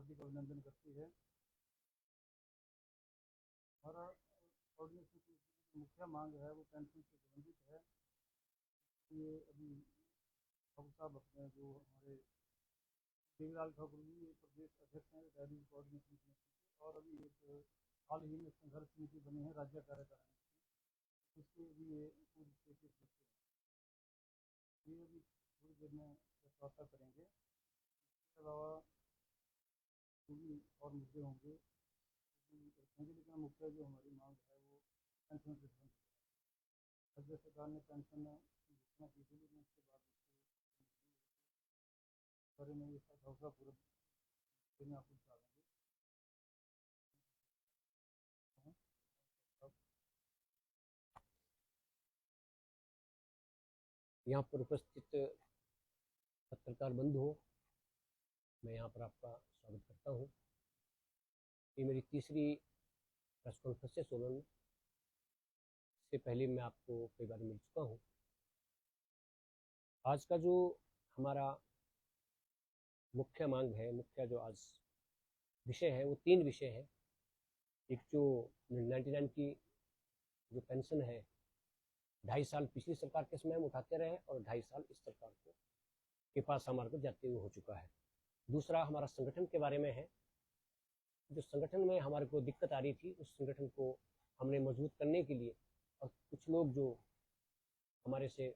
हार्दिक अभिनंदन करती है। हमारा ऑर्डिनेशन की मुख्य मांग है वो पेंशन से संबंधित है। ये अभी बाबू साहब अपने जो हमारे देवीलाल ठाकुर जी प्रदेश अध्यक्ष हैं डायरी कोऑर्डिनेशन कमेटी के, और अभी एक हाल ही में संघर्ष समिति बनी है राज्य कार्यकारिणी की, उसके भी ये पूरी स्टेटस लिखते हैं। ये अभी थोड़ी देर में वार्ता करेंगे। इसके अलावा भी और मुद्दे होंगे रखेंगे, लेकिन मुख्य जो हमारी मांग है वो पेंशन से संबंधित है। राज्य सरकार ने पेंशन घोषणा की थी, लेकिन उसके बाद बारे में ये भरोसा पूरा देने आपको बता देंगे। यहाँ पर उपस्थित पत्रकार बंधुओं, मैं यहाँ पर आपका स्वागत करता हूँ। ये मेरी तीसरी प्रेस कॉन्फ्रेंस है सोलन में। इससे पहले मैं आपको कई बार मिल चुका हूँ। आज का जो हमारा मुख्य मांग है, मुख्य जो आज विषय है, वो 3 विषय है। एक जो 99 की जो पेंशन है, 2.5 साल पिछली सरकार के समय हम उठाते रहे और 2.5 साल इस सरकार के पास हमारे को जाते हुए हो चुका है। दूसरा हमारा संगठन के बारे में है। जो संगठन में हमारे को दिक्कत आ रही थी, उस संगठन को हमने मजबूत करने के लिए, और कुछ लोग जो हमारे से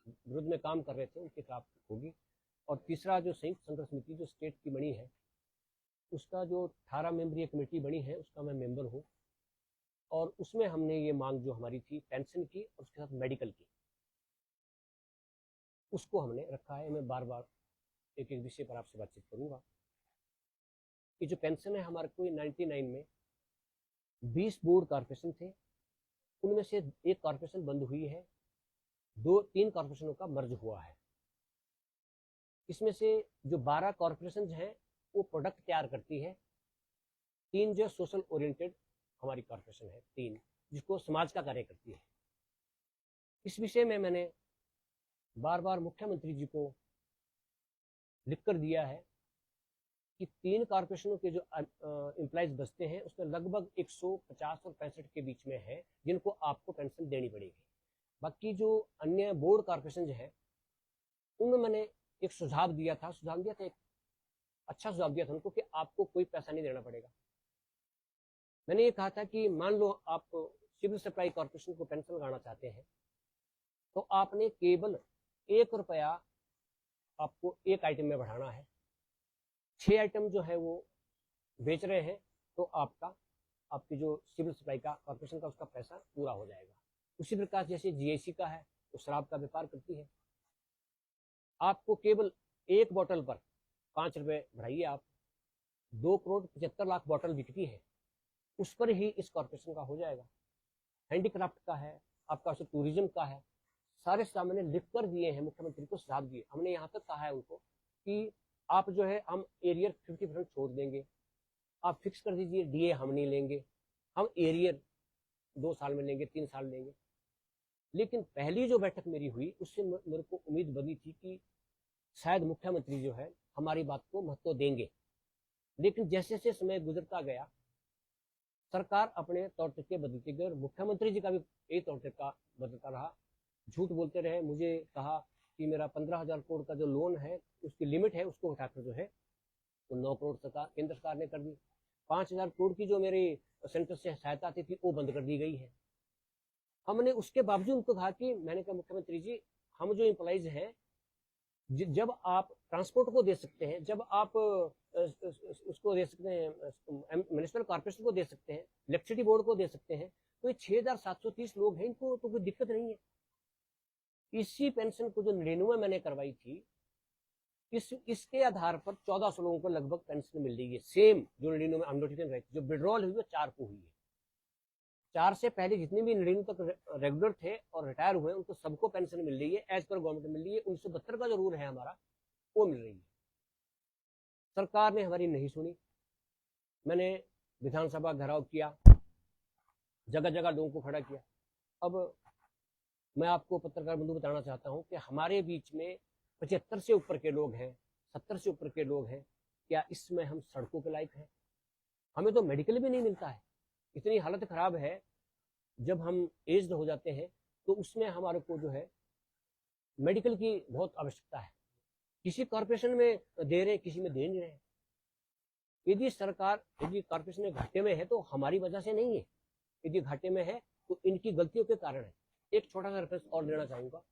विरुद्ध में काम कर रहे थे उनके खिलाफ होगी। और तीसरा जो संयुक्त संघर्ष समिति जो स्टेट की बनी है, उसका जो 18 मेंबरीय कमेटी बनी है, उसका मैं मेंबर हूँ। और उसमें हमने ये मांग जो हमारी थी पेंशन की और उसके साथ मेडिकल की, उसको हमने रखा है। मैं बार बार एक एक विषय पर आपसे बातचीत करूंगा। ये जो पेंशन है हमारे को 99 में 20 बोर्ड कॉर्पोरेशन थे, उनमें से एक कॉर्पोरेशन बंद हुई है, 2-3 कॉर्पोरेशनों का मर्ज हुआ है। इसमें से जो 12 कॉर्पोरेशन हैं वो प्रोडक्ट तैयार करती है, 3 जो सोशल ओरिएंटेड हमारी कॉर्पोरेशन है, 3 जिसको समाज का कार्य करती है। इस विषय में मैंने बार बार मुख्यमंत्री जी को लिख कर दिया है कि 3 कॉर्पोरेशनों के जो एम्प्लॉइज बचते हैं उसमें लगभग 150 और 65 के बीच में है जिनको आपको पेंशन देनी पड़ेगी। बाकी जो अन्य बोर्ड कॉर्पोरेशन है उनमें मैंने एक सुझाव दिया था, एक अच्छा सुझाव दिया था उनको कि आपको कोई पैसा नहीं देना पड़ेगा। मैंने ये कहा था कि मान लो आप सिविल सप्लाई कॉर्पोरेशन को पेंशन लगाना चाहते हैं तो आपने केवल 1 रुपया आपको एक आइटम में बढ़ाना है। 6 आइटम जो है वो बेच रहे हैं तो आपकी जो सिविल सप्लाई का कॉर्पोरेशन का उसका पैसा पूरा हो जाएगा। उसी प्रकार जैसे जीआईसी का है, वो शराब का व्यापार करती है, आपको केवल 1 बोतल पर 5 रुपए बढ़ाइए। आप 2 करोड़ 75 लाख बोतल बिकती है, उस पर ही इस कॉर्पोरेशन का हो जाएगा। हैंडीक्राफ्ट का है, आपका टूरिज्म का है, सारे सामने लिख कर दिए हैं, मुख्यमंत्री को सुझाव दिए। हमने यहाँ तक कहा है उनको कि आप जो है हम एरियर 50% छोड़ देंगे, आप फिक्स कर दीजिए डीए हम नहीं लेंगे, हम एरियर 2 साल में लेंगे, 3 साल लेंगे। लेकिन पहली जो बैठक मेरी हुई उससे मेरे को उम्मीद बनी थी कि शायद मुख्यमंत्री जो है हमारी बात को महत्व देंगे। लेकिन जैसे जैसे समय गुजरता गया सरकार अपने तौर तरीके बदलती गई और मुख्यमंत्री जी का भी यही तौर तरीका बदलता रहा। झूठ बोलते रहे, मुझे कहा कि मेरा 15,000 करोड़ का जो लोन है उसकी लिमिट है उसको उठाकर जो है तो 9 करोड़ सरकार केंद्र सरकार ने कर दी। 5,000 करोड़ की जो मेरी सेंटर से सहायता आती थी वो बंद कर दी गई है। हमने उसके बावजूद उनको कहा कि मैंने कहा मुख्यमंत्री जी हम जो एम्प्लॉइज हैं जब आप ट्रांसपोर्ट को दे सकते हैं, जब आप उसको दे सकते हैं, म्युनिसिपल कॉर्पोरेशन को दे सकते हैं, इलेक्ट्रिसिटी बोर्ड को दे सकते हैं, तो ये 6,730 लोग हैं, इनको तो कोई दिक्कत नहीं है। इसी पेंशन को जो 99 मैंने करवाई थी इसके आधार पर 1400 लोगों को लगभग पेंशन मिल रही है। सेम जो 99 में अननोटिफिकेशन रही, जो विड्रॉल हुई वो 4 को हुई है। 4 से पहले जितने भी 99 तक रेगुलर थे और रिटायर हुए उनको सबको पेंशन मिल रही है, एज पर गवर्नमेंट मिल रही है। 1972 का जो रूल है हमारा वो मिल रही है। सरकार ने हमारी नहीं सुनी। मैंने विधानसभा घेराव किया, जगह जगह लोगों को खड़ा किया। अब मैं आपको पत्रकार बंधु बताना चाहता हूं कि हमारे बीच में 75 से ऊपर के लोग हैं, 70 से ऊपर के लोग हैं, क्या इसमें हम सड़कों के लायक हैं? हमें तो मेडिकल भी नहीं मिलता है, इतनी हालत खराब है। जब हम एज्ड हो जाते हैं तो उसमें हमारे को जो है मेडिकल की बहुत आवश्यकता है। किसी कॉर्पोरेशन में दे रहे, किसी में दे नहीं रहे। यदि कॉर्पोरेशन में घाटे में है तो हमारी वजह से नहीं है, यदि घाटे में है तो इनकी गलतियों के कारण है। एक छोटा सा रेफरेंस और लेना चाहूंगा।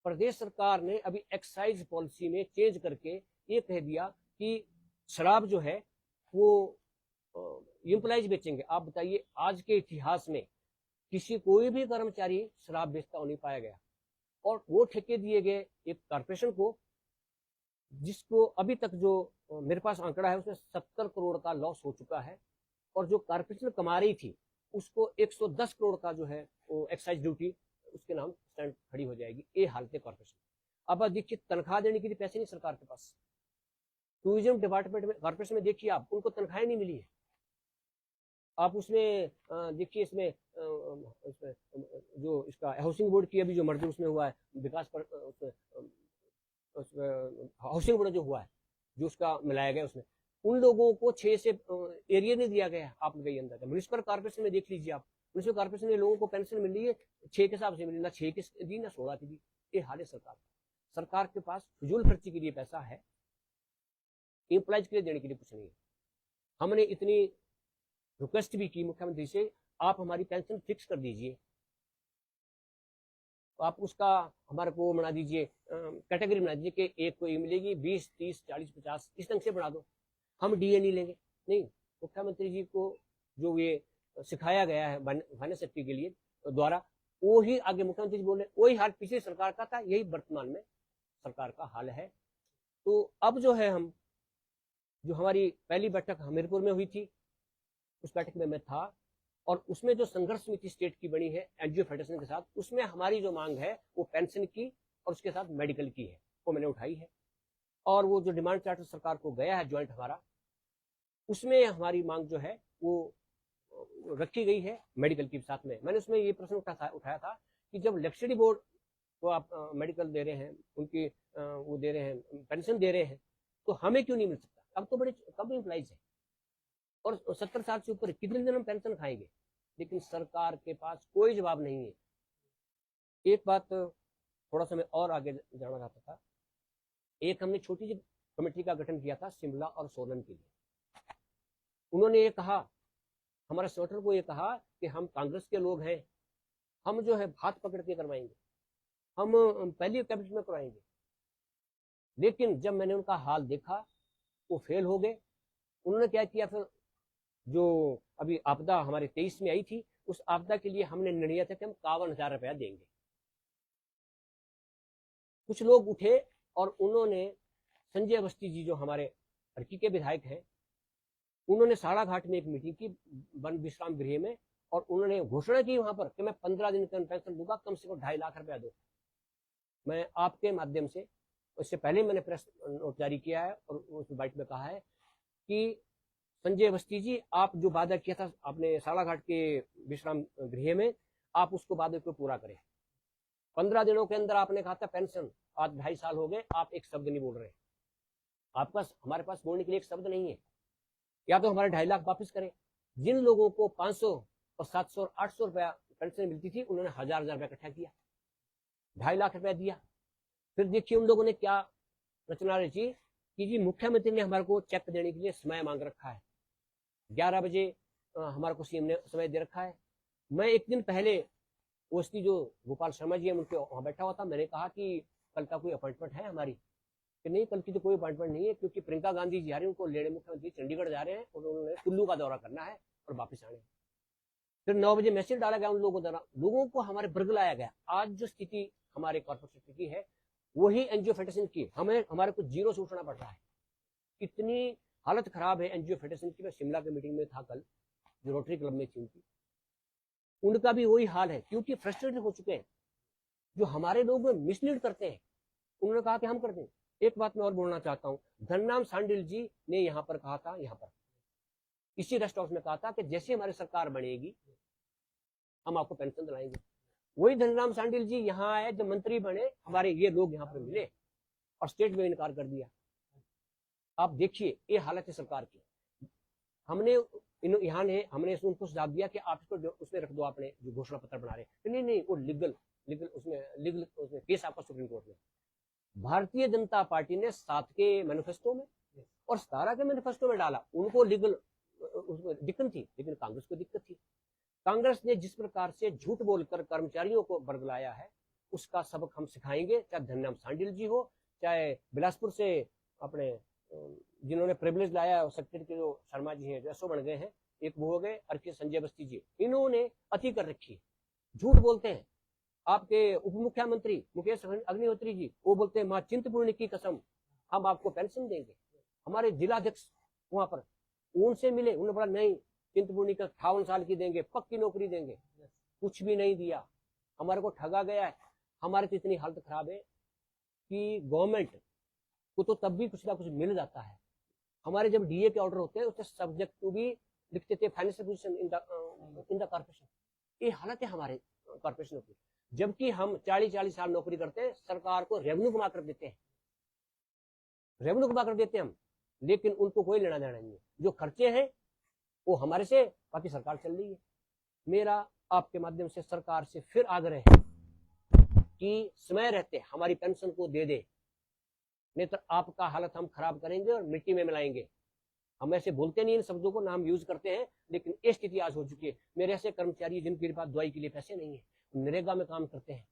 प्रदेश सरकार ने अभी एक्साइज पॉलिसी में चेंज करके ये कह दिया कि शराब जो है वो एम्प्लॉइज बेचेंगे। आप बताइए, आज के इतिहास में कोई भी कर्मचारी शराब बेचता हो नहीं पाया गया, और वो ठेके दिए गए एक कॉर्पोरेशन को, जिसको अभी तक जो मेरे पास आंकड़ा है उसमें 70 करोड़ का लॉस हो चुका है, और जो कॉर्पोरेशन कमा रही थी उसको 110 करोड़ का जो है वो एक्साइज ड्यूटी उसके नाम स्टैंड खड़ी हो जाएगी। ये हालत है कॉर्पोरेशन। अब देखिए, तनख्वाह देने के लिए पैसे नहीं सरकार के पास। टूरिज्म डिपार्टमेंट में, कॉर्पोरेशन में देखिए आप, उनको तनख्वाहें नहीं मिली है। आप उसमें देखिए, इसमें जो इसका हाउसिंग बोर्ड की अभी जो मर्जर उसमें हुआ है, विकास पर हाउसिंग बोर्ड जो हुआ है, जो उसका मिलाया गया, उसमें उन लोगों को 6 से एरिया नहीं दिया गया। आप लगाइए अंदाजा। म्युनिसिपल कॉर्पोरेशन में देख लीजिए आप, म्युनिसिपल कॉर्पोरेशन में लोगों को पेंशन मिल रही है 6 के हिसाब से मिली, ना 6 की दी ना 16 की दी। ये हाल है सरकार। सरकार के पास फिजूल खर्ची के लिए पैसा है, एम्प्लॉइज के लिए देने के लिए कुछ नहीं है। हमने इतनी रिक्वेस्ट भी की मुख्यमंत्री से, आप हमारी पेंशन फिक्स कर दीजिए, तो आप उसका हमारे को बना दीजिए, कैटेगरी बना दीजिए कि एक को ये मिलेगी 20, 30, 40, 50, इस ढंग से बना दो, हम डीए नहीं लेंगे। नहीं, मुख्यमंत्री जी को जो ये सिखाया गया है फाइनेंस सेक्रेटरी के लिए द्वारा, वो ही आगे मुख्यमंत्री जी बोले, वही हाल पिछली सरकार का था, यही वर्तमान में सरकार का हाल है। तो अब जो है, हम जो हमारी पहली बैठक हमीरपुर में हुई थी, उस बैठक में मैं था, और उसमें जो संघर्ष समिति स्टेट की बनी है एनजीओ फेडरेशन के साथ, उसमें हमारी जो मांग है वो पेंशन की और उसके साथ मेडिकल की है, वो मैंने उठाई है। और वो जो डिमांड चार्टर सरकार को गया है ज्वाइंट हमारा, उसमें हमारी मांग जो है वो रखी गई है मेडिकल के साथ में। मैंने उसमें ये प्रश्न उठाया था कि जब लेक्चरी बोर्ड को आप मेडिकल दे रहे हैं, उनकी वो दे रहे हैं, पेंशन दे रहे हैं, तो हमें क्यों नहीं मिल सकता? अब तो बड़े कम एम्प्लॉइज है, और 70 साल से ऊपर कितने दिन हम पेंशन खाएंगे? लेकिन सरकार के पास कोई जवाब नहीं है। एक बात थोड़ा सा मैं और आगे जाना चाहता था। एक हमने छोटी सी कमेटी का गठन किया था शिमला और सोलन के लिए। उन्होंने ये कहा, हमारे सेनेटर को ये कहा कि हम कांग्रेस के लोग हैं, हम जो है हाथ पकड़ के करवाएंगे, हम पहली कैबिनेट में करवाएंगे। लेकिन जब मैंने उनका हाल देखा, वो फेल हो गए। उन्होंने क्या किया, फिर जो अभी आपदा हमारे 23 में आई थी, उस आपदा के लिए हमने निर्णय लिया था कि हम 51,000 रुपया देंगे। कुछ लोग उठे और उन्होंने, संजय अवस्थी जी जो हमारे हरकी के विधायक हैं, उन्होंने साड़ाघाट में एक मीटिंग की वन विश्राम गृह में, और उन्होंने घोषणा की वहां पर कि मैं 15 दिन का पेंशन दूंगा, कम से कम 2.5 लाख रुपया दो। मैं आपके माध्यम से, उससे पहले मैंने प्रेस नोट जारी किया है और उस बाइट में कहा है कि संजय अवस्थी जी, आप जो वादा किया था आपने साड़ाघाट के विश्राम गृह में, आप उसको वादे को पूरा करें। 15 दिनों के अंदर आपने कहा था पेंशन, आज 2.5 साल हो गए, आप एक शब्द नहीं बोल रहे। आपके पास, हमारे पास बोलने के लिए एक शब्द नहीं है। या तो हमारे 2.5 लाख वापस करें। जिन लोगों को 500 और 700 और 800 रुपया पेंशन मिलती थी, उन्होंने 1,000 रुपया इकट्ठा किया, 2.5 लाख रुपया दिया। फिर देखिए उन लोगों ने क्या रचना रची कि जी मुख्यमंत्री ने हमारे को चेक देने के लिए समय मांग रखा है, 11 बजे हमारे को सीएम ने समय दे रखा है। मैं एक दिन पहले ओएसडी जो गोपाल शर्मा जी है, उनके वहां बैठा हुआ था। मैंने कहा कि कल का कोई अपॉइंटमेंट है हमारी? कि नहीं, कल की तो कोई अपॉइंटमेंट नहीं है, क्योंकि प्रियंका गांधी जी आ रही है, उनको लेने मुख्यमंत्री चंडीगढ़ जा रहे हैं और उन्होंने कुल्लू का दौरा करना है और वापस आने। फिर 9 बजे मैसेज डाला गया उन लोगों द्वारा, लोगों को हमारे वर्ग लाया गया। आज जो स्थिति हमारे कॉर्पोरेट सेक्टर की है, वही एनजीओ फेडरेशन की, हमें हमारे को जीरो से उठना पड़ रहा है। इतनी हालत खराब है एनजीओ फेडरेशन की। मैं शिमला के मीटिंग में था कल, जो रोटरी क्लब में थी उनकी, उनका भी वही हाल है, क्योंकि फ्रस्ट्रेटेड हो चुके हैं। जो हमारे लोग मिसलीड करते हैं, उन्होंने कहा कि हम कर दें। एक बात मैं और बोलना चाहता हूँ, धनराम सांडिल जी ने यहाँ पर कहा था, यहाँ पर इसी रेस्ट हाउस में कहा था कि जैसे हमारी सरकार बनेगी हम आपको पेंशन दिलाएंगे। वही धनराम सांडिल जी यहाँ आए, जब मंत्री बने, हमारे ये लोग यहाँ पर मिले और स्टेट में इनकार कर दिया। आप देखिए ये हालत है सरकार की। हमने यहाँ ने हमने उनको सुझाव दिया कि आप इसको उसमें रख दो, आपने जो घोषणा पत्र बना रहे, नहीं वो लीगल उसमें केस आपका सुप्रीम कोर्ट में। भारतीय जनता पार्टी ने 7 के मैनिफेस्टो में और 17 के मैनिफेस्टो में डाला, उनको लीगल उसमें दिक्कत थी, लेकिन कांग्रेस को दिक्कत थी। कांग्रेस ने जिस प्रकार से झूठ बोलकर कर्मचारियों को बरगलाया है, उसका सबक हम सिखाएंगे, चाहे धन्याम सांडिल जी हो, चाहे बिलासपुर से अपने जिन्होंने प्रिविलेज लाया सेक्रेटरी के जो शर्मा जी हैं, जो एसओ बन गए हैं, एक वो हो गए, और के संजय बस्ती जी, इन्होंने अति कर रखी है, झूठ बोलते हैं। आपके उप मुख्यमंत्री मुकेश अग्निहोत्री जी, वो बोलते हैं मां चिंतपूर्णी की कसम हम आपको पेंशन देंगे। हमारे जिलाध्यक्ष वहां पर उनसे मिले, उन्होंने बोला नहीं, चिंतपूर्णी का 58 साल की देंगे, पक्की नौकरी देंगे। कुछ भी नहीं दिया, हमारे को ठगा गया है। हमारी तो इतनी हालत खराब है कि गवर्नमेंट को तो तब भी कुछ ना कुछ मिल जाता है। हमारे जब डीए के ऑर्डर होते हैं उससे सब्जेक्ट टू भी लिखते थे financial position in the corporation. ये हालत है हमारे कॉर्पोरेशन की, जबकि हम 40 साल नौकरी करते हैं, सरकार को रेवेन्यू कमा कर देते हैं, हम, लेकिन उनको कोई लेना देना नहीं है। जो खर्चे हैं वो हमारे से, बाकी सरकार चल रही है। मेरा आपके माध्यम से सरकार से फिर आग्रह है कि समय रहते हमारी पेंशन को दे दे, नहीं तो आपका हालत हम खराब करेंगे और मिट्टी में मिलाएंगे। हम ऐसे बोलते नहीं इन शब्दों को, नाम यूज करते हैं, लेकिन ये स्थिति आज हो चुकी है। मेरे ऐसे कर्मचारी जिनके पास दवाई के लिए पैसे नहीं है, नरेगा में काम करते हैं।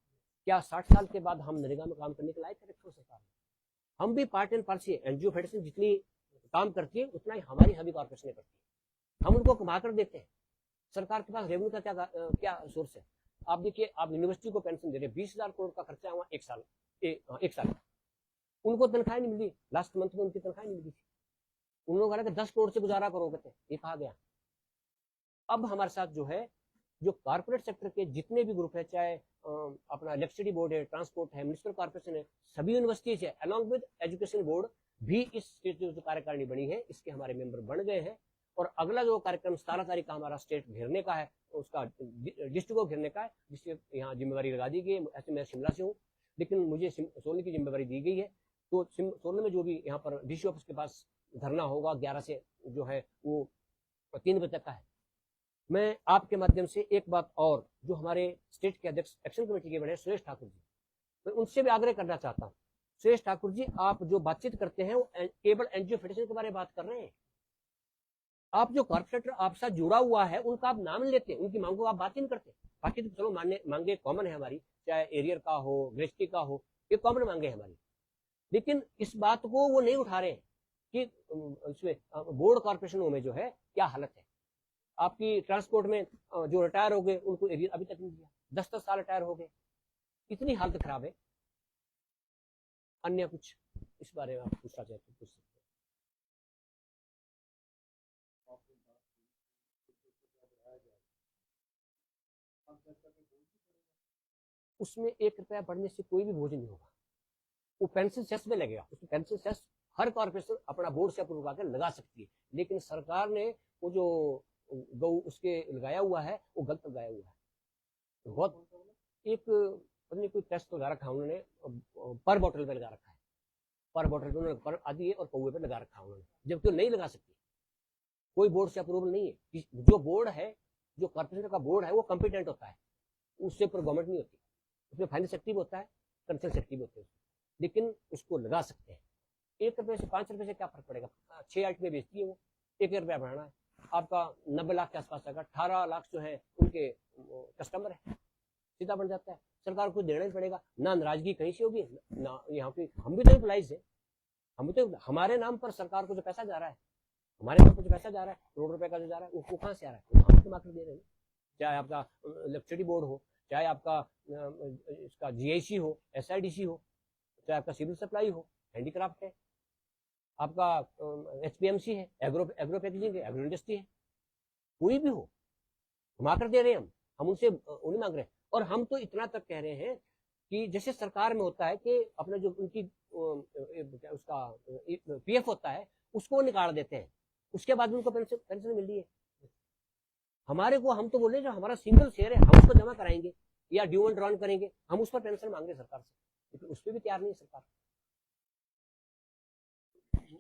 क्या 60 साल के बाद हम नरेगा में काम करने के लायक है? सरकार, हम भी part and parcel, NGO federation जितनी काम करती है उतना ही हमारी सभी कॉर्पोरेशन करती है, हम उनको कमा कर देते हैं। सरकार के पास रेवेन्यू का क्या सोर्स है? आप देखिए, आप यूनिवर्सिटी को पेंशन दे रहे, 20,000 करोड़ का खर्चा हुआ एक साल, उनको तनख्वाह नहीं मिली। लास्ट मंथ में उनकी तनख्वाह नहीं मिली थी। उन लोगों ने 10 करोड़ से गुजारा करोगे थे, ये कहा गया। अब हमारे साथ जो है, जो कॉर्पोरेट सेक्टर के जितने भी ग्रुप है, चाहे अपना इलेक्ट्रिसिटी बोर्ड है, ट्रांसपोर्ट है, म्युनिसिपल कॉर्पोरेशन है, सभी यूनिवर्सिटीज है, अलॉन्ग विद एजुकेशन बोर्ड भी इस स्टेट जो कार्यकारिणी बनी है इसके हमारे मेंबर बन गए हैं। और अगला जो कार्यक्रम 17 तारीख का हमारा स्टेट घेरने का है, उसका डिस्ट्रिक्ट को घेरने का है, जिससे यहाँ जिम्मेवारी लगा दी गई है। ऐसे मैं शिमला से हूँ, लेकिन मुझे सोलने की जिम्मेवारी दी गई है। तो सोलने में जो भी यहाँ पर डीसी ऑफिस के पास धरना होगा 11 से जो है वो 3 बजे तक का है। मैं आपके माध्यम से एक बात और, जो हमारे स्टेट के अध्यक्ष एक्शन कमेटी के बने सुरेश ठाकुर जी, मैं उनसे भी आग्रह करना चाहता हूँ। सुरेश ठाकुर जी, आप जो बातचीत करते हैं वो केवल एनजीओ फेडरेशन के बारे में बात कर रहे हैं। आप जो कॉर्पोरेटर आपके साथ जुड़ा हुआ है उनका आप नाम लेते हैं, उनकी मांगों आप बात ही नहीं करते। बाकी तो चलो मांगे कॉमन है हमारी, चाहे एरियर का हो, ग्रेस्टी का हो, ये कॉमन मांगे हमारी, लेकिन इस बात को वो नहीं उठा रहे हैं कि इसमें बोर्ड कॉर्पोरेशनों में जो है क्या हालत है। आपकी ट्रांसपोर्ट में जो रिटायर हो गए उनको एरियर अभी तक नहीं दिया, 10-10 साल रिटायर हो गए, इतनी हालत खराब है। अन्य कुछ इस बारे में आप पूछना चाहते तो पूछ सकते हैं। उसमें 1 रुपया बढ़ने से कोई भी भोज नहीं होगा, वो पेंशन सेस में लगेगा। उसमें पेंशन सेस हर कॉर्पोरेशन अपना बोर्ड से अप्रूव करके लगा सकती है, लेकिन सरकार ने वो जो गौ उसके लगाया हुआ है वो गलत लगाया हुआ है। बहुत एक पत्नी कोई टेस्ट लगा रखा उन्होंने, पर बोतल पे लगा रखा है, पर बोतल पे उन्होंने पर आदि और कौवे पे लगा रखा उन्होंने, जबकि वो नहीं लगा सकती। कोई बोर्ड से अप्रूवल नहीं है। जो बोर्ड है, जो कॉर्पोरेशन का बोर्ड है वो कॉम्पिटेंट होता है, उससे ऊपर गवर्नमेंट नहीं होती। उसमें फाइनेंस एक्टिव होता है, कंसल्ट एक्टिव होते हैं, लेकिन उसको लगा सकते हैं। 1 रुपये से 5 रुपये से क्या फर्क पड़ेगा? 6 आइट में बेचती है वो, 1 रुपया बढ़ाना है, आपका 90 लाख के आसपास आएगा। 18 लाख जो है उनके कस्टमर है, सीधा बन जाता है। सरकार को देना ही पड़ेगा, ना नाराजगी कहीं से होगी ना यहाँ पे। हम भी तो एम्प्लॉइज है, हम तो हमारे नाम पर सरकार को जो पैसा जा रहा है, हमारे नाम पर जो पैसा जा रहा है, करोड़ रुपए का जो जा रहा है, वो कहाँ से आ रहा है? हम कमा कर दे रहे हैं। चाहे आपका इलेक्ट्रिसिटी बोर्ड हो, चाहे आपका इसका जीआईसी हो, एसआईडीसी हो, चाहे आपका सिविल सप्लाई हो, हैंडीक्राफ्ट है, आपका एचपीएमसी है, एग्रो पैकेजिंग है, एग्रो इंडस्ट्री है, कोई भी हो, कमा कर दे रहे हैं हम उनसे उन्हें मांग रहे हैं। और हम तो इतना तक कह रहे हैं कि जैसे सरकार में होता है कि अपना जो उनकी उसका पीएफ होता है उसको निकाल देते हैं, उसके बाद उनको पेंशन मिल रही है। हमारे को, हम तो बोले जो हमारा सिंगल शेयर है हम उसको जमा कराएंगे या ड्यू एंड ड्रॉन करेंगे, हम उस पर पेंशन मांगे सरकार से, लेकिन उस पर भी तैयार नहीं है सरकार।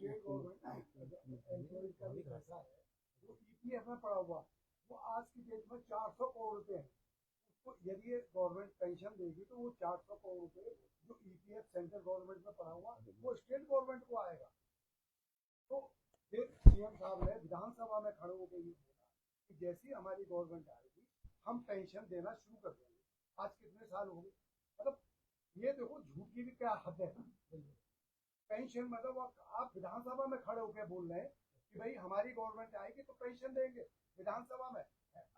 स्टेट गवर्नमेंट एम्प्लॉय का भी पैसा है जो ईपीएफ में पड़ा हुआ, वो आज की डेट में 400 करोड़ रुपए है। उसको यदि गवर्नमेंट पेंशन देगी तो वो 400 करोड़ रुपए जो ईपीएफ सेंट्रल गवर्नमेंट में पड़ा हुआ वो स्टेट गवर्नमेंट को आएगा। तो फिर सीएम साहब ने विधानसभा में खड़े होकर ये बोला कि जैसी हमारी गवर्नमेंट आएगी हम पेंशन देना शुरू कर देंगे। आज कितने साल हो गए, मतलब ये देखो झूठ की भी क्या हद है। पेंशन मतलब आप विधानसभा में खड़े होकर बोल रहे हैं कि भाई हमारी गवर्नमेंट आएगी तो पेंशन देंगे विधानसभा में।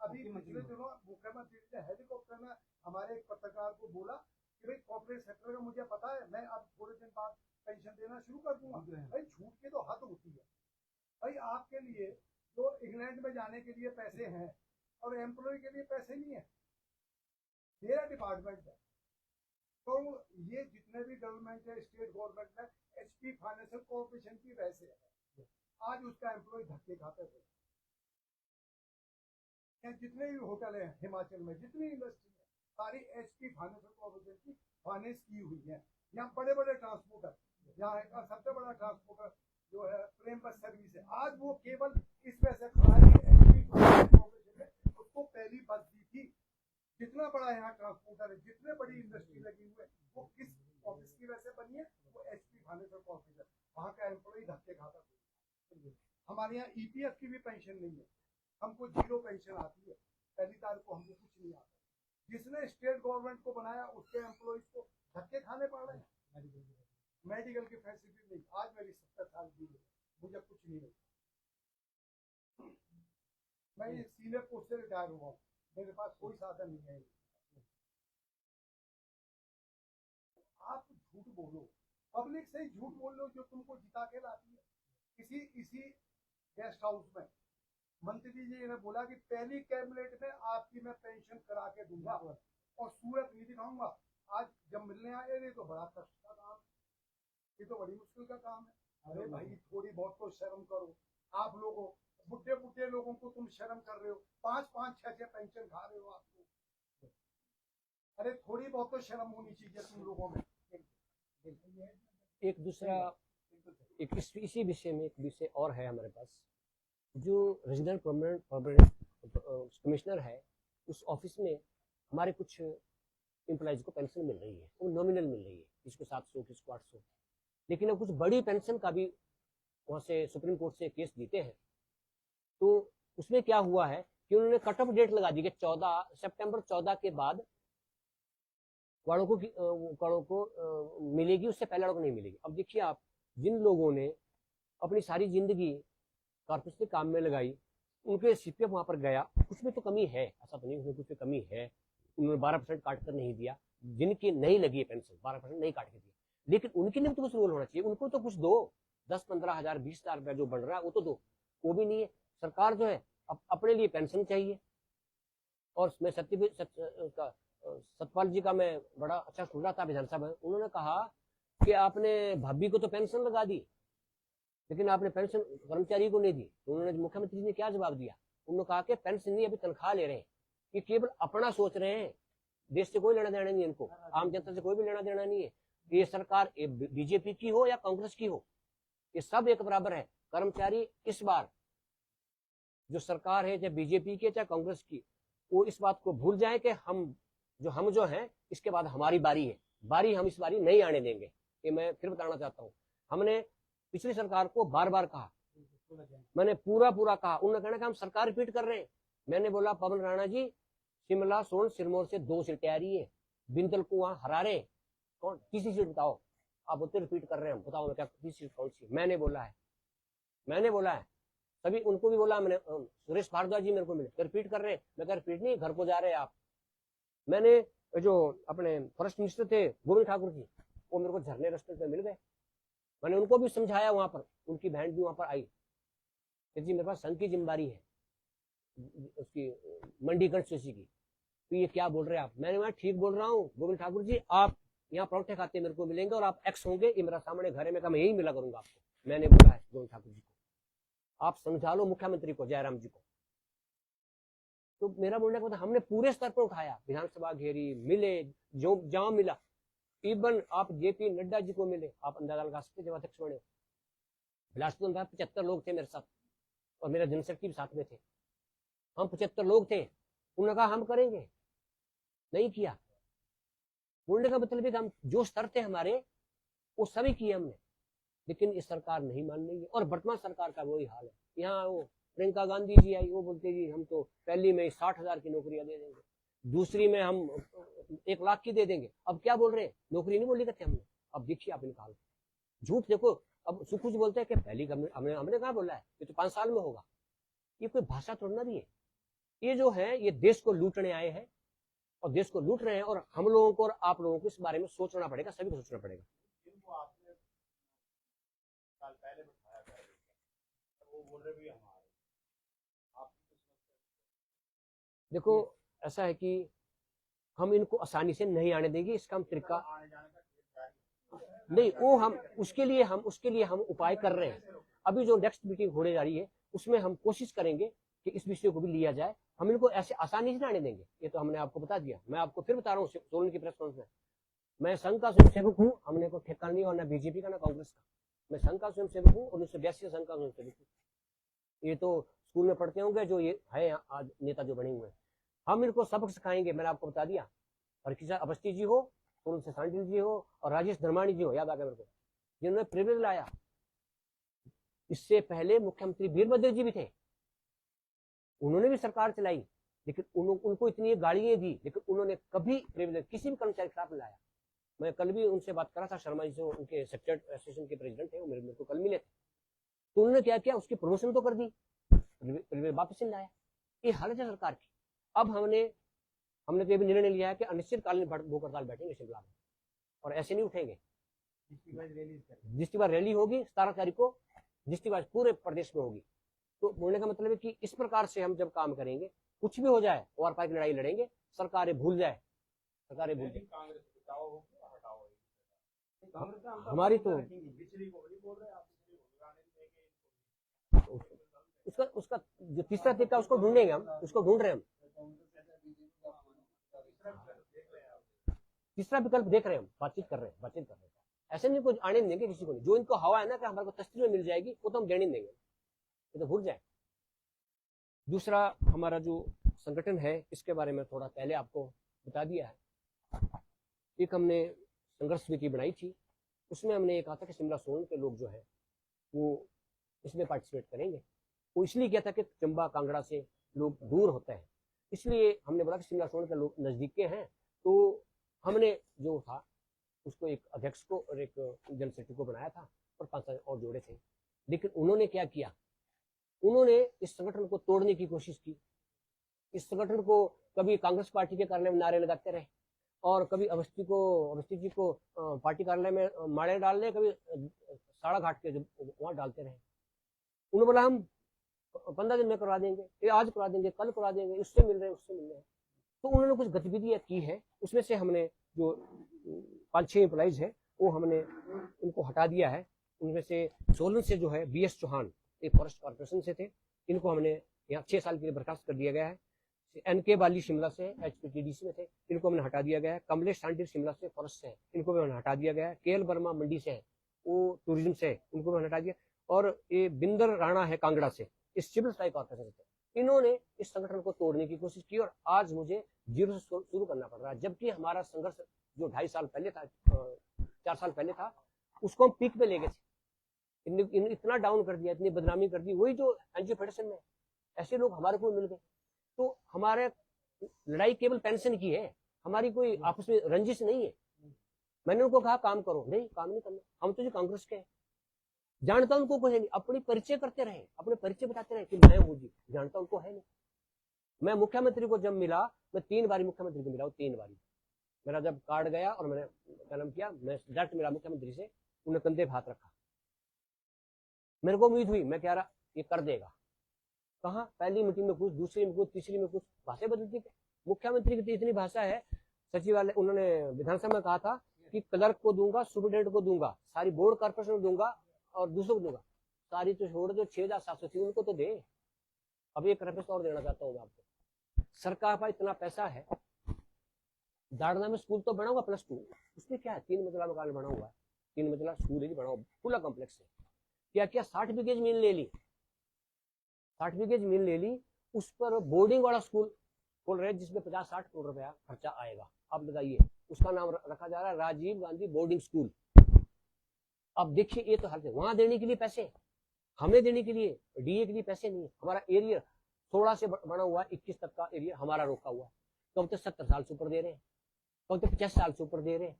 अभी पिछले दिनों मुख्यमंत्री ने हेलीकॉप्टर में हमारे एक पत्रकार को बोला कि भाई कॉर्पोरेट सेक्टर का मुझे पता है, मैं अब थोड़े दिन बाद पेंशन देना शुरू कर दूंगा। भाई झूठ की तो हद होती है। भाई आपके लिए जो इंग्लैंड में जाने के लिए पैसे हैं और एम्प्लॉय के लिए पैसे नहीं है, मेरा डिपार्टमेंट है। तो ये जितने भी गवर्नमेंट है, स्टेट गवर्नमेंट है, एचपी फाइनेंशियल कॉर्पोरेशन की वैसे है, आज उसका एम्प्लॉय धक्के खाते थे। जितने भी होटल है हिमाचल में, जितनी इंडस्ट्री है, सारी एचपी फाइनेंशियल कॉर्पोरेशन की फाइनेंस की हुई है। यहाँ बड़े बड़े ट्रांसपोर्टर, यहाँ का सबसे बड़ा ट्रांसपोर्टर जो है प्रेम बस सर्विस है, आज वो केवल इस वजह से खड़ा है कि एचपी फाइनेंशियल कॉर्पोरेशन ने उसको पहली बस दी थी। जितना बड़ा यहाँ ट्रांसपोर्टर है, जितने बड़ी इंडस्ट्री लगी हुई है, वो किस ऑफिस की वजह से बनी है? वो एचपी फाइनेंशियल कॉर्पोरेशन। वहाँ का एम्प्लॉय धक्के खाता है। हमारे यहाँ ईपीएफ की भी पेंशन नहीं है, हमको 0 पेंशन आती है। पहली तारीख को हमको कुछ नहीं आता। जिसने स्टेट गवर्नमेंट को बनाया उसके एम्प्लॉयज को धक्के खाने पड़ रहे हैं। मेडिकल की फैसिलिटी नहीं। आज मेरी 70 साल की है, मुझे कुछ नहीं है। मैं सीनियर पोस्ट से रिटायर हुआ हूँ, मेरे पास कोई साधन नहीं है। आप झूठ बोलो, पब्लिक से ही झूठ बोल लो जो तुमको जिता के लाती है। इसी गेस्ट हाउस में मंत्री जी ने बोला कि पहली कैबिनेट में आपकी मैं पेंशन करा के दूंगा और सूरत नहीं दिखाऊंगा। आज जब मिलने आए ये तो बड़ा कष्ट का काम, ये तो बड़ी मुश्किल का काम है। अरे भाई थोड़ी बहुत तो शर्म करो। आप लोगों बुढ़े बुढ़े लोगों को तुम शर्म कर रहे हो, 5-5, 6-6 पेंशन खा रहे हो आप लोग। अरे थोड़ी बहुत तो शर्म होनी चाहिए तुम लोगों में। एक दूसरा एक इसी विषय में एक विषय और है हमारे पास। जो रीजनल परमानेंट कमिश्नर है, उस ऑफिस में हमारे कुछ एम्प्लॉयज को पेंशन मिल रही है, वो नॉमिनल मिल रही है, किसको 700, किसको 800। लेकिन अब कुछ बड़ी पेंशन का भी वहाँ से सुप्रीम कोर्ट से केस जीते हैं। तो उसमें क्या हुआ है कि उन्होंने कट ऑफ डेट लगा दी कि सितंबर 14 के बाद वालों को मिलेगी, उससे पहले वालों को नहीं मिलेगी। अब देखिए आप, जिन लोगों ने अपनी सारी जिंदगी कॉर्पोरेट के काम में लगाई, उनके सीपीएफ वहां पर गया, कुछ में तो कमी है, ऐसा तो नहीं उसमें कुछ में कमी है। उन्होंने 12% काट कर नहीं दिया, जिनकी नहीं लगी है पेंशन 12% नहीं काट के दिया, लेकिन उनके लिए तो कुछ रोल होना चाहिए। उनको तो कुछ दो, 10-15 हजार 20 हजार रुपया जो बढ़ रहा है वो तो दो, वो भी नहीं है। सरकार जो है अपने लिए पेंशन चाहिए। और मैं सतपाल जी का मैं बड़ा अच्छा सुन रहा था विधानसभा में, उन्होंने कहा कि आपने भाभी को तो पेंशन लगा दी लेकिन आपने पेंशन कर्मचारी को नहीं दी। तो उन्होंने मुख्यमंत्री जी ने क्या जवाब दिया? उन्होंने कहा कि पेंशन नहीं, अभी तनख्वाह ले रहे हैं, ये केवल अपना सोच रहे हैं, देश से कोई लेना देना नहीं है इनको, आम जनता से कोई भी लेना देना नहीं है। ये सरकार बीजेपी की हो या कांग्रेस की हो, ये सब एक बराबर है। कर्मचारी इस बार जो सरकार है, चाहे बीजेपी की चाहे कांग्रेस की, वो इस बात को भूल जाए कि हम जो हैं इसके बाद हमारी बारी है, बारी हम इस बारी नहीं आने देंगे। ये मैं फिर बताना चाहता हूँ। हमने पिछली सरकार को बार बार कहा, मैंने पूरा कहा, उन्होंने कहना कि हम सरकार रिपीट कर रहे हैं। मैंने बोला पवन राणा जी, शिमला सोन सिरमौर से 2 सीटें आ रही है, बिंदल को वहां हरा रहे, कौन तीसरी सीट बताओ? आप बोलते रिपीट कर रहे हैं, बताओ मैं क्या तीसरी सीट कौन सी? मैंने बोला है तभी उनको भी बोला मैंने, सुरेश भारद्वाज जी मेरे को मिले, रिपीट कर रहे हैं। मैं कह रिपीट नहीं, घर को जा रहे हैं आप। मैंने जो अपने फॉरेस्ट मिनिस्टर थे गोविंद ठाकुर जी, वो मेरे को झरने रेस्टोरेंट में मिल गए, मैंने उनको भी समझाया वहां पर, उनकी बहन भी वहां पर आई कि जी मेरे पास संघ की जिम्मेदारी है उसकी मंडी कंस्टिट्यूंसी की, तो ये क्या बोल रहे हैं आप? मैंने वहां ठीक बोल रहा हूँ गोविंद ठाकुर जी, आप यहाँ परोठे खाते मेरे को मिलेंगे और आप एक्स होंगे, ये मेरा सामने घर है, मैं यही मिला करूंगा आपको। मैंने बोला है गोविंद ठाकुर जी को, आप समझा लो मुख्यमंत्री को, जयराम जी को। तो मेरा बोलने का मतलब हमने पूरे स्तर पर उठाया, विधानसभा घेरी, मिले, जो जहां मिला, इवन आप जेपी नड्डा जी को मिले, आप अंदाजा लगा सकते जब अध्यक्ष बने, बिलासपुर में 75 लोग थे मेरे साथ और मेरा जनरल सेक्रेटरी भी साथ में थे। हम 75 लोग थे, उन्होंने कहा हम करेंगे, नहीं किया। बोलने का मतलब है कि हम जो स्तर थे हमारे वो सभी किए हमने, लेकिन इस सरकार नहीं मान रही है। और वर्तमान सरकार का वही हाल है। यहाँ वो प्रियंका गांधी जी आई, वो बोलते जी हम तो पहली में 60,000 की नौकरियां दे देंगे, दूसरी में हम 1 लाख की दे देंगे। अब क्या बोल रहे हैं, नौकरी नहीं बोली करते हमने। अब देखिए आप इनका हाल, झूठ देखो। अब सुखू जी बोलते हैं कि पहली हमने कहा बोला है, ये तो 5 साल में होगा। ये कोई भाषा थोड़ा भी है। ये जो है ये देश को लूटने आए हैं और देश को लूट रहे हैं, और हम लोगों को और आप लोगों को इस बारे में सोचना पड़ेगा, सभी को सोचना पड़ेगा। देखो ऐसा है कि हम इनको आसानी से नहीं आने देंगे, इसका हम तरीका नहीं, वो हम उसके लिए हम उपाय कर रहे हैं। अभी जो नेक्स्ट मीटिंग होने जा रही है उसमें हम कोशिश करेंगे कि इस विषय को भी लिया जाए। हम इनको ऐसे आसानी से आने देंगे, ये तो हमने आपको बता दिया। मैं आपको फिर बता रहा हूँ सोलन की प्रेस कॉन्फ्रेंस में, मैं संघ का स्वयंसेवक हूँ, हमने कोई ठेका नहीं और ना बीजेपी का ना कांग्रेस का। मैं संघ का स्वयंसेवक हूँ, 1982 से संघ का स्वयंसेवक हूँ। ये तो स्कूल में पढ़ते होंगे जो ये है आज नेता जो बने हुए हैं। हम इनको सबक सिखाएंगे, मैंने आपको बता दिया। और किसी अवस्थी जी हो, सोलन से सांडिल जी हो और राजेश धर्माणी जी हो, याद आ गया मेरे को, जिन्होंने प्रिविलेज लाया। इससे पहले मुख्यमंत्री वीरभद्र जी भी थे, उन्होंने भी सरकार चलाई, लेकिन उनको इतनी गालियां दी, लेकिन उन्होंने कभी प्रिविलेज किसी भी कर्मचारी के खिलाफ लाया। मैं कल भी उनसे बात करा था, शर्मा जी से, उनके सेक्रेटरी एसोसिएशन के प्रेसिडेंट है, वो मेरे को कल मिले थे। तो उन्होंने क्या किया, उसकी प्रमोशन तो कर दी, वापस लाया। ये हालत है सरकार की। अब हमने तो ये भी निर्णय लिया है कि अनिश्चितकालीन भूख हड़ताल बैठेंगे शिमला में, और ऐसे नहीं उठेंगे। जिसकी बार रैली होगी 17 तारीख को, जिसकी बार पूरे प्रदेश में होगी। तो बोलने का मतलब है कि इस प्रकार से हम जब काम करेंगे, कुछ भी हो जाए, ओआर पार की लड़ाई लड़ेंगे, सरकारें भूल जाए, सरकारें भूल जाए। हमारी तो उसका जो तीसरा तरीका उसको ढूंढेंगे हम, उसको ढूंढ रहे हैं हम। तीसरा विकल्प देख रहे हैं हम, बातचीत कर रहे हैं। ऐसे नहीं कुछ आने देंगे किसी को नहीं। जो इनको हवा है ना कि हमारे को तस्वीर में मिल जाएगी, वो तो हम देने देंगे, ये तो भूल जाए। दूसरा हमारा जो संगठन है, इसके बारे में थोड़ा पहले आपको बता दिया है। एक हमने संघर्ष समिति बनाई थी, उसमें हमने ये कहा था कि शिमला सोलन के लोग जो है वो इसमें पार्टिसिपेट करेंगे। वो इसलिए किया था कि चंबा कांगड़ा से लोग दूर होते हैं, इसलिए हमने बोला कि शिमला सोलन के लोग नजदीक के हैं। तो हमने जो था उसको एक अध्यक्ष को और एक जनरल सेक्रेटरी को बनाया था, और 5 और जोड़े थे। लेकिन उन्होंने क्या किया, उन्होंने इस संगठन को तोड़ने की कोशिश की। इस संगठन को कभी कांग्रेस पार्टी के कार्यालय में नारे लगाते रहे, और कभी अवस्थी जी को पार्टी कार्यालय में माड़े डाल रहे, कभी साड़ा घाट के वहां डालते रहे। उन्होंने बोला हम 15 दिन में करवा देंगे, ये आज करवा देंगे, कल करवा देंगे, उससे मिल रहे हैं। तो उन्होंने कुछ गतिविधियां की है, उसमें से हमने जो 5-6 एम्प्लॉइज है वो हमने उनको हटा दिया है। उनमें से सोलन से जो है BS चौहान, ये फॉरेस्ट कॉर्पोरेशन से थे, इनको हमने यहाँ 6 साल के लिए बर्खास्त कर दिया गया है। NK बाली शिमला से HPTDC में थे, इनको हमने हटा दिया गया है। कमलेश सांडिल शिमला से फॉरेस्ट से है, इनको भी हमने हटा दिया गया है। KL वर्मा मंडी से है, वो टूरिज्म से है, उनको भी हटा दिया। और ये बिंदर राणा है कांगड़ा से, इस सिविल सप्लाई कॉर्पोरेशन से। इन्होंने इस संगठन को तोड़ने की कोशिश की, और आज मुझे 0 से शुरू करना पड़ रहा है। जबकि हमारा संघर्ष जो 2.5 साल पहले था, 4 साल पहले था, उसको हम पीक पे ले गए थे। इतना डाउन कर दिया, इतनी बदनामी कर दी। वही जो एनजीओ फेडरेशन में ऐसे लोग हमारे को मिल गए। तो हमारे लड़ाई केवल पेंशन की है, हमारी कोई आपस में रंजिश नहीं है। मैंने उनको कहा काम करो, नहीं काम नहीं करना, हम तो जो कांग्रेस के हैं। जानता उनको कोई है नहीं, अपनी परिचय करते रहे, अपने परिचय बताते रहे कि मैं हूँ जी, जानता उनको है नहीं। मैं मुख्यमंत्री को जब मिला, मैं 3 बारी मुख्यमंत्री को मिला हूँ, 3 बारी। मेरा जब कार्ड गया और मैंने कलम किया, मैं डायरेक्ट मिला मुख्यमंत्री से, उन्हें कंधे पे हाथ रखा। मेरे को उम्मीद हुई, मैं कह रहा ये कर देगा। कहा पहली मीटिंग में कुछ, दूसरी में कुछ, तीसरी में कुछ, भाषा बदलती है। मुख्यमंत्री की इतनी भाषा है, सचिवालय उन्होंने विधानसभा में कहा था कि क्लर्क को दूंगा, सुपरिटेंडेंट को दूंगा, सारी बोर्ड कॉर्पोरेशन को दूंगा और दूसरों को दूंगा। सारी तो छोड़ दो, 6,700 थी उनको तो दे। अब एक रेफरेंस और देना चाहता हूँ मैं आपको। सरकार का इतना पैसा है, दाड़ना में स्कूल तो बना हुआ +2, उसमें क्या है, 3 मंजिला मकान बना हुआ है, 3 मंजिला स्कूल ही बना हुआ, खुला कॉम्प्लेक्स है। क्या क्या 60 बीघे जमीन ले ली, 60 बीघे जमीन ले ली, उस पर बोर्डिंग वाला स्कूल खोल रहे हैं जिसमें 50-60 करोड़ रुपया खर्चा आएगा। आप बताइए, उसका नाम रखा जा रहा है राजीव गांधी बोर्डिंग स्कूल। अब देखिए, ये तो हर जगह वहां देने के लिए पैसे, हमें देने के लिए डीए के लिए पैसे नहीं है। हमारा एरिया 16 से बना हुआ है, 21 तक का एरिया हमारा रोका हुआ है। कब तक 70 साल से ऊपर दे रहे हैं, कब तक 50 साल से ऊपर दे रहे हैं।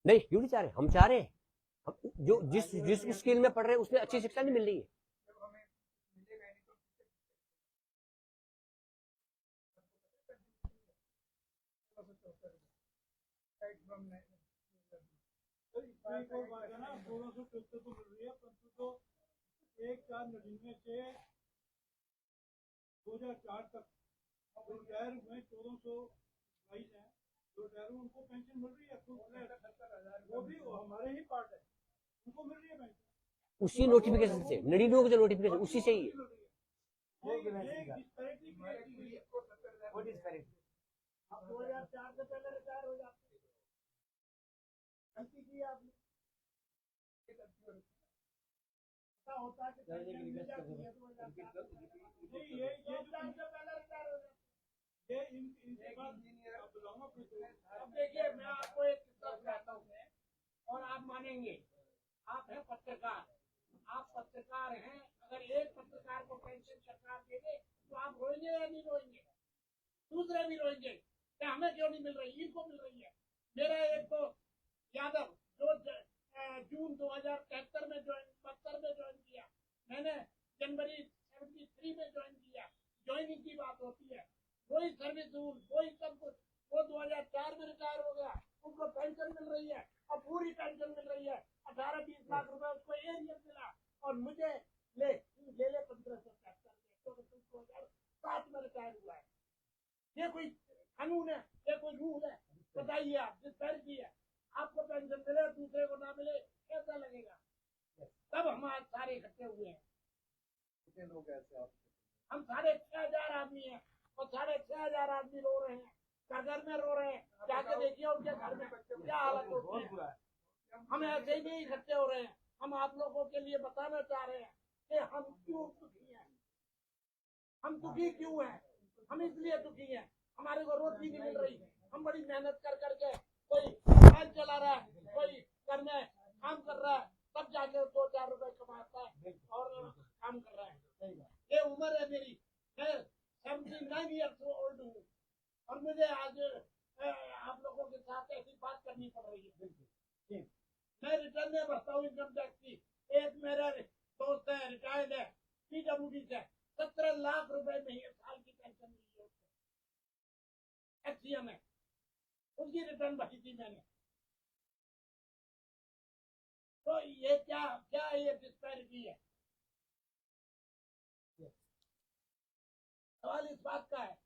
नहीं, क्यों नहीं चाह रहे, हम चाह रहे हैं। हम जो जिस स्किल में पढ़ रहे हैं उसमें अच्छी शिक्षा नहीं मिल रही है। एक और बात है ना, 1673 तो मिल रही है, परंतु तो 1499 से 2004 तक जो रिटायर हुए 1422 हैं, जो रिटायर हुए उनको पेंशन मिल रही है, वो भी हमारे ही पार्ट है, उनको मिल रही है पेंशन उसी नोटिफिकेशन से, 99 जो नोटिफिकेशन उसी से ही है। वो डिस्पैरिटी वो डिस्पैरिटी 2004 से पहले रिटायर हो जाते हैं, गलती की आपने, होता है कि ये जो ये इनके बाद बुलाऊंगा। अब देखिए, मैं आपको एक किस्सा बताता हूँ और आप मानेंगे। आप हैं पत्रकार, आप पत्रकार हैं, अगर एक पत्रकार को पेंशन सरकार दे दे तो आप रोएंगे या नहीं रोएंगे? दूसरे भी रोएंगे कि हमें क्यों नहीं मिल रही, इनको मिल रही है। मेरा एक तो यादव जो जून 2073 में ज्वाइन किया, मैंने जनवरी 73 में ज्वाइन किया। ज्वाइनिंग की बात होती है, वही सर्विस रूल, वही सब कुछ, वो 2004 में रिटायर हो गया, उनको पेंशन मिल रही है और पूरी पेंशन मिल रही है, 18-20 लाख रुपए उसको एरियर मिला और मुझे ले 1577 में 2007 में रिटायर हुआ है। ये कोई कानून है, ये कोई रूल है? बताइए आप, जिस पैर की है आपको पेंशन मिले, दूसरे को ना मिले, कैसा लगेगा? तब हम आज सारे इकट्ठे हुए हैं। कितने लोग ऐसे आप? हम 6,500 आदमी हैं और 6,500 आदमी रो रहे हैं, घर में रो रहे हैं। जाके देखिए उनके घर में क्या हालत होती है। हम ऐसे ही नहीं इकट्ठे हो रहे हैं, हम आप लोगों के लिए बताना चाह रहे हैं कि हम क्यों दुखी हैं, हम दुखी क्यों हैं। हम इसलिए दुखी हैं, हमारे को रोटी नहीं मिल रही। हम बड़ी मेहनत कर करके, कोई दुकान चला रहा है, कोई घर में काम कर रहा है, तब जाके 2-4 रुपए कमाता है और काम कर रहा है। ये उम्र है मेरी, मैं 79 ईयर्स ओल्ड हूँ और मुझे आज आप लोगों के साथ ऐसी बात करनी पड़ रही है। मैं रिटर्न में भरता हूँ इनकम टैक्स की। एक मेरा दोस्त है, रिटायर्ड है, PWD से 17 लाख रुपए में साल की पेंशन मिली है उसको, HCM है, उनकी रिटर्न भरी थी मैंने। तो ये क्या क्या ये डिस्पैरिटी है? सवाल इस बात का है।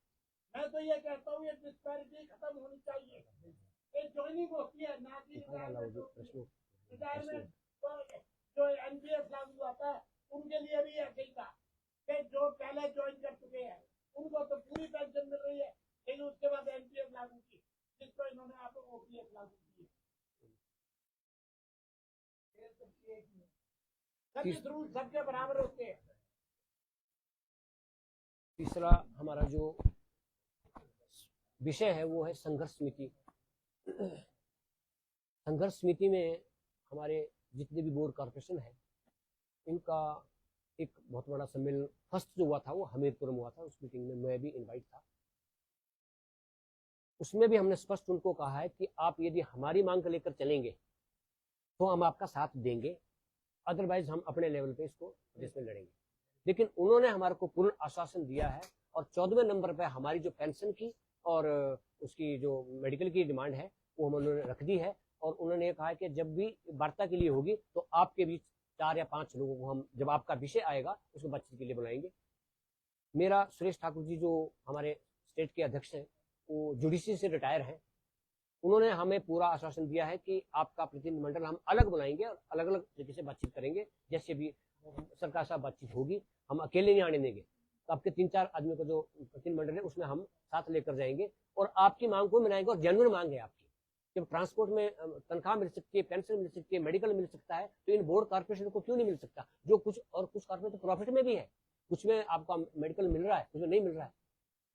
मैं तो ये कहता हूँ ये डिस्पैरिटी खत्म होनी चाहिए। एक ज्वाइनिंग होती है ना कि रिटायरमेंट। तो जो NPS लागू हुआ था उनके लिए भी ऐसे ही था कि जो पहले ज्वाइन कर चुके हैं उनको तो पूरी पेंशन मिल रही है, लेकिन उसके बाद NPS लागू की, जिसको इन्होंने आप OPS लागू की। सर्विस रूल सबके बराबर होते हैं। तीसरा हमारा जो विषय है वो है संघर्ष समिति। संघर्ष समिति में हमारे जितने भी बोर्ड कॉर्पोरेशन है, इनका एक बहुत बड़ा सम्मेलन फर्स्ट जो हुआ था वो हमीरपुर में हुआ था। उस मीटिंग में मैं भी इनवाइट था। उसमें भी हमने स्पष्ट उनको कहा है कि आप यदि हमारी मांग को लेकर चलेंगे तो हम आपका साथ देंगे, अदरवाइज हम अपने लेवल पे इसको जिसमें लड़ेंगे। लेकिन उन्होंने हमारे को पूर्ण आश्वासन दिया है और 14वें नंबर पे हमारी जो पेंशन की और उसकी जो मेडिकल की डिमांड है वो हम उन्होंने रख दी है। और उन्होंने कहा है कि जब भी वार्ता के लिए होगी तो आपके बीच 4 या 5 लोगों को हम, जब आपका विषय आएगा उसको बातचीत के लिए बुलाएंगे। मेरा सुरेश ठाकुर जी जो हमारे स्टेट के अध्यक्ष हैं, वो जुडिशरी से रिटायर हैं, उन्होंने हमें पूरा आश्वासन दिया है कि आपका प्रतिनिधिमंडल हम अलग बुलाएंगे और अलग अलग तरीके से बातचीत करेंगे। जैसे भी सरकार साथ बातचीत होगी, हम अकेले नहीं आने देंगे। तो आपके 3-4 आदमी को जो प्रतिनिधिमंडल है उसमें हम साथ लेकर जाएंगे और आपकी मांग को मिलाएंगे। और जेन्युइन मांग है आपकी, जब ट्रांसपोर्ट में तनख्वाह मिल सकती है, पेंशन मिल सकती है, मेडिकल मिल सकता है, तो इन बोर्ड कॉर्पोरेशन को क्यों नहीं मिल सकता? जो कुछ कॉर्पोरेशन प्रॉफिट में भी है, कुछ में आपका मेडिकल मिल रहा है, कुछ में नहीं मिल रहा है।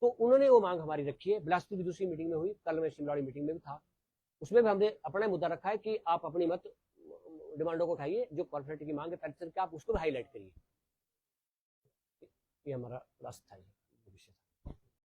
तो उन्होंने वो मांग हमारी रखी है। बिलासपुर की दूसरी मीटिंग में हुई, कल मैं शिमला वाली मीटिंग में भी था, उसमें भी हमने अपना मुद्दा रखा है कि आप अपनी मत डिमांडों को उठाइए, जो कॉर्पोरेट की मांग है पेंशन की, आप उसको भी हाईलाइट करिए। ये हमारा रास्ता है।